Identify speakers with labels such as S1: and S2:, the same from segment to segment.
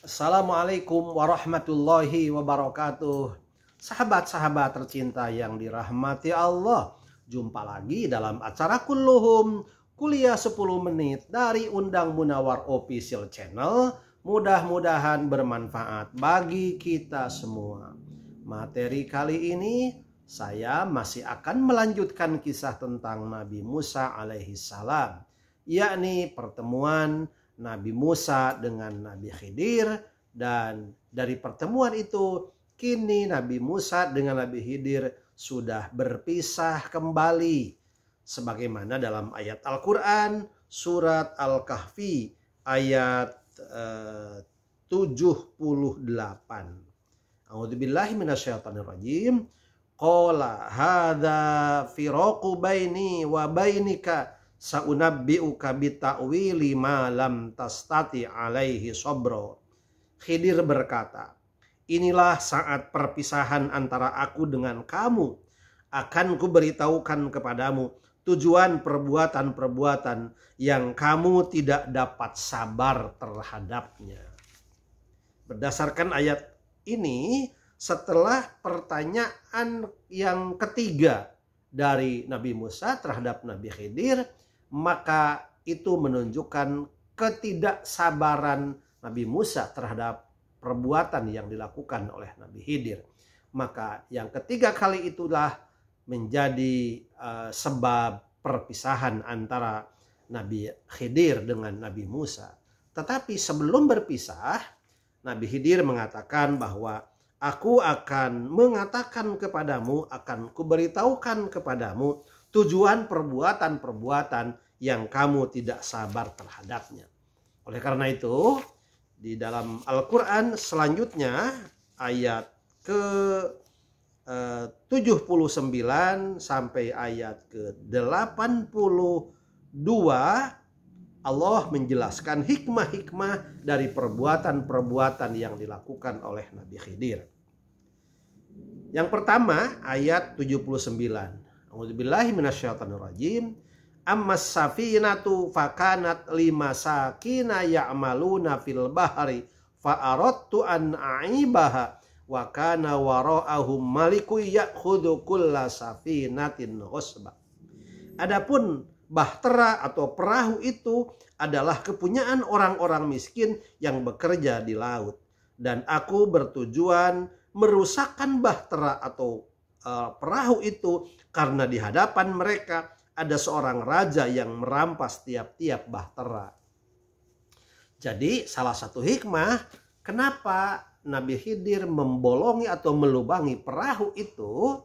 S1: Assalamualaikum warahmatullahi wabarakatuh. Sahabat-sahabat tercinta yang dirahmati Allah, jumpa lagi dalam acara Kulluhum, kuliah 10 menit dari Undang Munawar Official Channel. Mudah-mudahan bermanfaat bagi kita semua. Materi kali ini saya masih akan melanjutkan kisah tentang Nabi Musa alaihissalam, yakni pertemuan Nabi Musa dengan Nabi Khidir. Dan dari pertemuan itu kini Nabi Musa dengan Nabi Khidir sudah berpisah kembali, sebagaimana dalam ayat Al-Quran surat Al-Kahfi ayat 78. A'udzubillahi minasyaitonirrajim. Qala hadza firaqu baini wa bainika sa'unabbi'uka bita'wili ma lam tastati alaihi sabra. Khidir berkata, inilah saat perpisahan antara aku dengan kamu. Akan kuberitahukan kepadamu tujuan perbuatan-perbuatan yang kamu tidak dapat sabar terhadapnya. Berdasarkan ayat ini, setelah pertanyaan yang ketiga dari Nabi Musa terhadap Nabi Khidir, maka itu menunjukkan ketidaksabaran Nabi Musa terhadap perbuatan yang dilakukan oleh Nabi Khidir. Maka yang ketiga kali itulah menjadi sebab perpisahan antara Nabi Khidir dengan Nabi Musa. Tetapi sebelum berpisah, Nabi Khidir mengatakan bahwa aku akan mengatakan kepadamu, akan kuberitahukan kepadamu tujuan perbuatan-perbuatan yang kamu tidak sabar terhadapnya. Oleh karena itu, di dalam Al-Quran selanjutnya ayat ke-79 sampai ayat ke-82, Allah menjelaskan hikmah-hikmah dari perbuatan-perbuatan yang dilakukan oleh Nabi Khidir. Yang pertama ayat 79. A'udzubillahi minasyaitonirrajim. Ammas safinatu fakanat limasakina ya'maluna fil bahri fa'aradtu an a'ibaha wa kana wara'ahum maliku ya'khudhu kulla safinatin ghasba. Adapun bahtera atau perahu itu adalah kepunyaan orang-orang miskin yang bekerja di laut, dan aku bertujuan merusakkan bahtera atau perahu itu karena di hadapan mereka ada seorang raja yang merampas tiap-tiap bahtera. Jadi salah satu hikmah kenapa Nabi Khidir membolongi atau melubangi perahu itu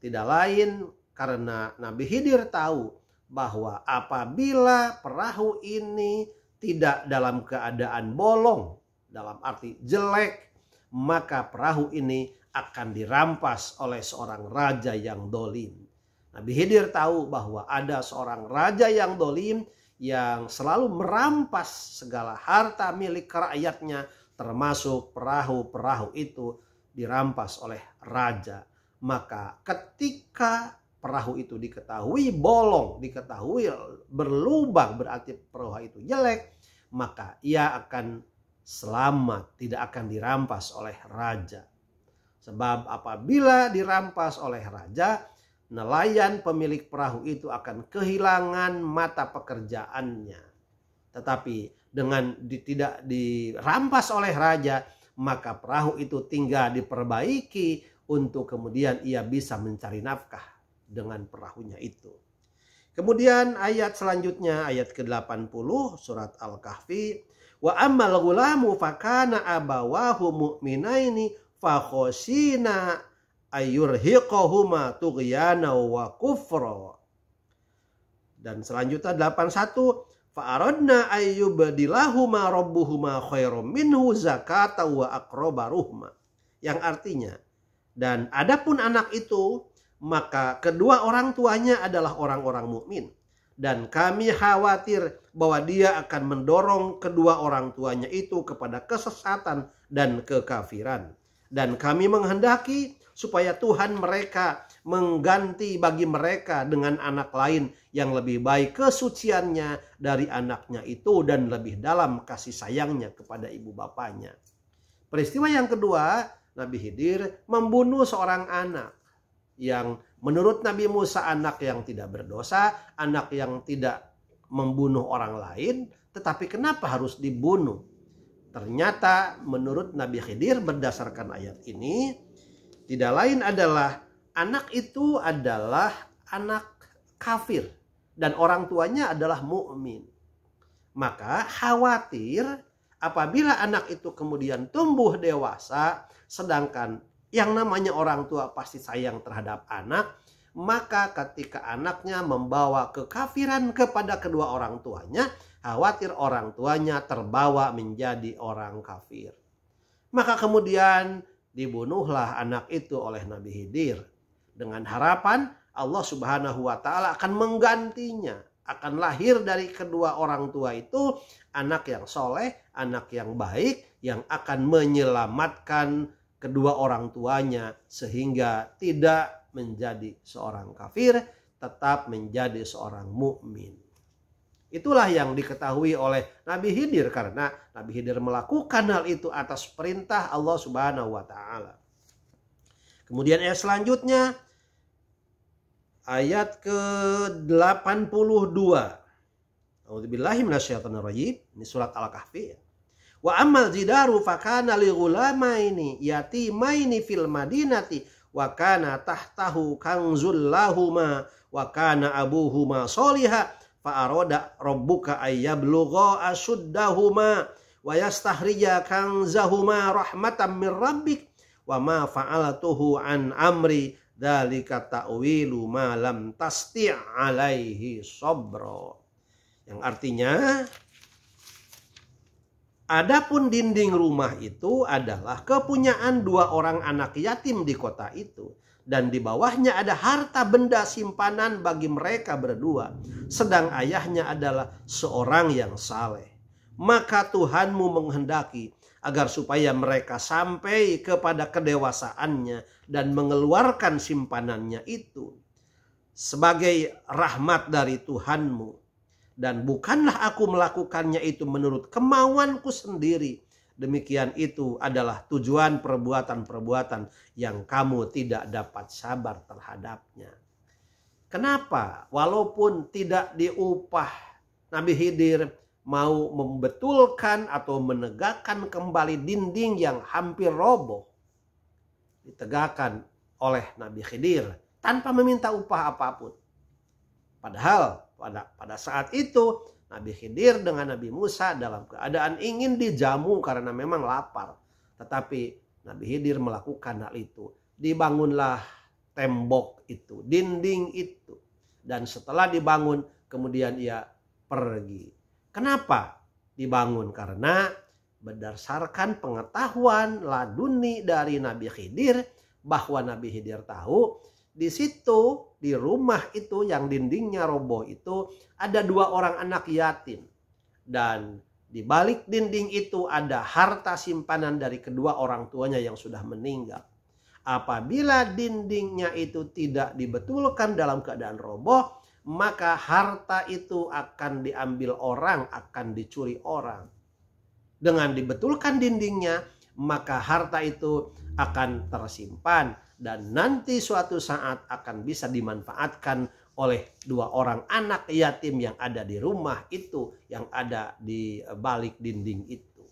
S1: tidak lain karena Nabi Khidir tahu bahwa apabila perahu ini tidak dalam keadaan bolong, dalam arti jelek, maka perahu ini akan dirampas oleh seorang raja yang dolim. Nabi Khidir tahu bahwa ada seorang raja yang dolim yang selalu merampas segala harta milik rakyatnya, termasuk perahu-perahu itu dirampas oleh raja. Maka ketika perahu itu diketahui bolong, diketahui berlubang, berarti perahu itu jelek, maka ia akan selamat, tidak akan dirampas oleh raja. Sebab apabila dirampas oleh raja, nelayan pemilik perahu itu akan kehilangan mata pekerjaannya. Tetapi dengan tidak dirampas oleh raja, maka perahu itu tinggal diperbaiki untuk kemudian ia bisa mencari nafkah dengan perahunya itu. Kemudian ayat selanjutnya, ayat ke-80 surat Al-Kahfi. Wa ammal ghulamu fakana abawahu mu'minaini fakhosina ayurhiqahuma tughyana wa kufra. Dan selanjutnya 81, fa'aradna ayyubdilahuma rabbuhuma khairum minhu zakata wa aqraba ruhma. Yang artinya, dan adapun anak itu, maka kedua orang tuanya adalah orang-orang mukmin, dan kami khawatir bahwa dia akan mendorong kedua orang tuanya itu kepada kesesatan dan kekafiran. Dan kami menghendaki supaya Tuhan mereka mengganti bagi mereka dengan anak lain yang lebih baik kesuciannya dari anaknya itu dan lebih dalam kasih sayangnya kepada ibu bapanya. Peristiwa yang kedua, Nabi Khidir membunuh seorang anak yang menurut Nabi Musa anak yang tidak berdosa, anak yang tidak membunuh orang lain, tetapi kenapa harus dibunuh? Ternyata menurut Nabi Khidir berdasarkan ayat ini, tidak lain adalah anak itu adalah anak kafir dan orang tuanya adalah mukmin. Maka khawatir apabila anak itu kemudian tumbuh dewasa, sedangkan yang namanya orang tua pasti sayang terhadap anak, maka ketika anaknya membawa kekafiran kepada kedua orang tuanya, khawatir orang tuanya terbawa menjadi orang kafir. Maka kemudian dibunuhlah anak itu oleh Nabi Khidir dengan harapan Allah Subhanahu wa taala akan menggantinya, akan lahir dari kedua orang tua itu anak yang soleh, anak yang baik, yang akan menyelamatkan kedua orang tuanya sehingga tidak menjadi seorang kafir, tetap menjadi seorang mukmin. Itulah yang diketahui oleh Nabi Khidir karena Nabi Khidir melakukan hal itu atas perintah Allah Subhanahu wa taala. Kemudian ayat selanjutnya ayat ke-82. A'udzubillahi minasyaitonirrajim. Ini surat Al-Kahfi. Wa ammal jidaru fakana li ghulamaini yatimaini fil madinati wa kana tahtahu kanzul lahuma wa kana abuhuma sholiha fa arada rabbuka ayyablugha ashuddahuma wa yastahriya kanzahuma rahmatan min rabbik wa ma fa'alatuhu an amri dzalika ta'wilu ma lam tasti' alaihi sabra. Yang artinya, adapun dinding rumah itu adalah kepunyaan dua orang anak yatim di kota itu. Dan di bawahnya ada harta benda simpanan bagi mereka berdua. Sedang ayahnya adalah seorang yang saleh. Maka Tuhanmu menghendaki agar supaya mereka sampai kepada kedewasaannya dan mengeluarkan simpanannya itu sebagai rahmat dari Tuhanmu. Dan bukanlah aku melakukannya itu menurut kemauanku sendiri. Demikian itu adalah tujuan perbuatan-perbuatan yang kamu tidak dapat sabar terhadapnya. Kenapa? Walaupun tidak diupah, Nabi Khidir mau membetulkan atau menegakkan kembali dinding yang hampir roboh. Ditegakkan oleh Nabi Khidir tanpa meminta upah apapun. Padahal pada saat itu Nabi Khidir dengan Nabi Musa dalam keadaan ingin dijamu karena memang lapar. Tetapi Nabi Khidir melakukan hal itu. Dibangunlah tembok itu, dinding itu. Dan setelah dibangun kemudian ia pergi. Kenapa dibangun? Karena berdasarkan pengetahuan laduni dari Nabi Khidir bahwa Nabi Khidir tahu di situ, di rumah itu yang dindingnya roboh itu ada dua orang anak yatim. Dan di balik dinding itu ada harta simpanan dari kedua orang tuanya yang sudah meninggal. Apabila dindingnya itu tidak dibetulkan dalam keadaan roboh, maka harta itu akan diambil orang, akan dicuri orang. Dengan dibetulkan dindingnya, maka harta itu akan tersimpan. Dan nanti suatu saat akan bisa dimanfaatkan oleh dua orang anak yatim yang ada di rumah itu, yang ada di balik dinding itu.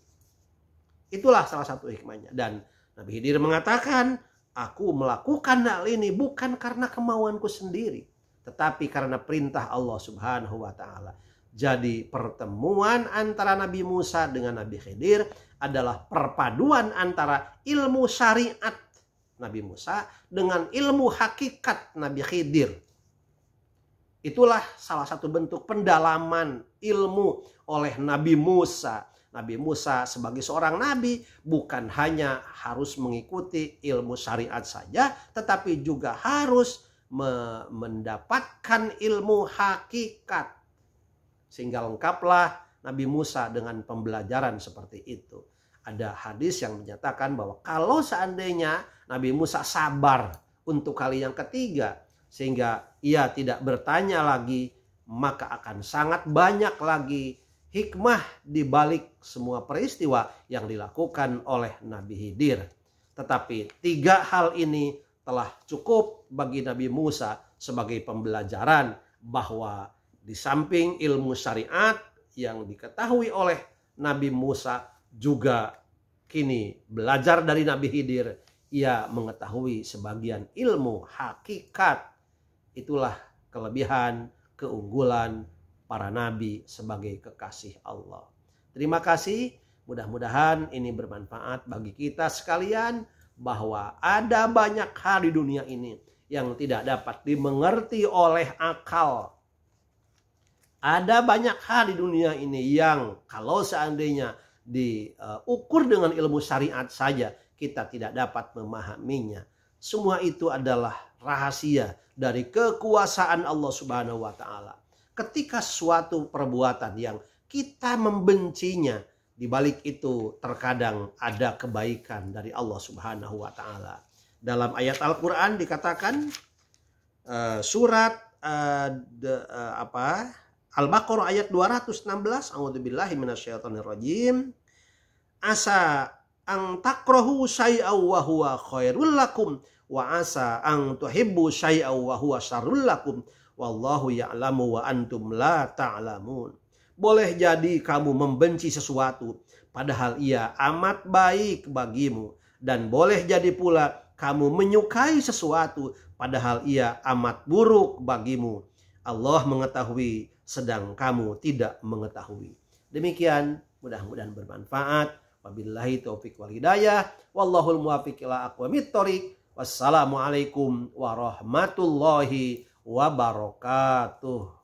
S1: Itulah salah satu hikmahnya. Dan Nabi Khidir mengatakan, aku melakukan hal ini bukan karena kemauanku sendiri, tetapi karena perintah Allah Subhanahu wa taala. Jadi pertemuan antara Nabi Musa dengan Nabi Khidir adalah perpaduan antara ilmu syariat Nabi Musa dengan ilmu hakikat Nabi Khidir. Itulah salah satu bentuk pendalaman ilmu oleh Nabi Musa. Nabi Musa sebagai seorang nabi bukan hanya harus mengikuti ilmu syariat saja, tetapi juga harus mendapatkan ilmu hakikat. Sehingga lengkaplah Nabi Musa dengan pembelajaran seperti itu. Ada hadis yang menyatakan bahwa kalau seandainya Nabi Musa sabar untuk kali yang ketiga, sehingga ia tidak bertanya lagi, maka akan sangat banyak lagi hikmah di balik semua peristiwa yang dilakukan oleh Nabi Khidir. Tetapi 3 hal ini telah cukup bagi Nabi Musa sebagai pembelajaran bahwa di samping ilmu syariat yang diketahui oleh Nabi Musa, juga kini belajar dari Nabi Khidir, ia mengetahui sebagian ilmu hakikat. Itulah kelebihan, keunggulan para nabi sebagai kekasih Allah. Terima kasih, mudah-mudahan ini bermanfaat bagi kita sekalian, bahwa ada banyak hal di dunia ini yang tidak dapat dimengerti oleh akal. Ada banyak hal di dunia ini yang kalau seandainya diukur dengan ilmu syariat saja, kita tidak dapat memahaminya. Semua itu adalah rahasia dari kekuasaan Allah Subhanahu wa Ta'ala. Ketika suatu perbuatan yang kita membencinya, di balik itu terkadang ada kebaikan dari Allah Subhanahu wa Ta'ala. Dalam ayat Al-Quran dikatakan, surat Al-Baqarah ayat 216, a'udzubillahi minasyaitonirrajim. Asa ang takrahu syai'aw wa huwa khairul lakum wa asa ang tuhibbu syai'aw wa huwa syarrul lakum wallahu ya'lamu wa antum la ta'lamun. Boleh jadi kamu membenci sesuatu padahal ia amat baik bagimu, dan boleh jadi pula kamu menyukai sesuatu padahal ia amat buruk bagimu. Allah mengetahui sedang kamu tidak mengetahui. Demikian, mudah-mudahan bermanfaat. Wabillahi taufiq wal hidayah. Wallahul muwaffiq ila aqwamit thoriq. Wassalamualaikum warahmatullahi wabarakatuh.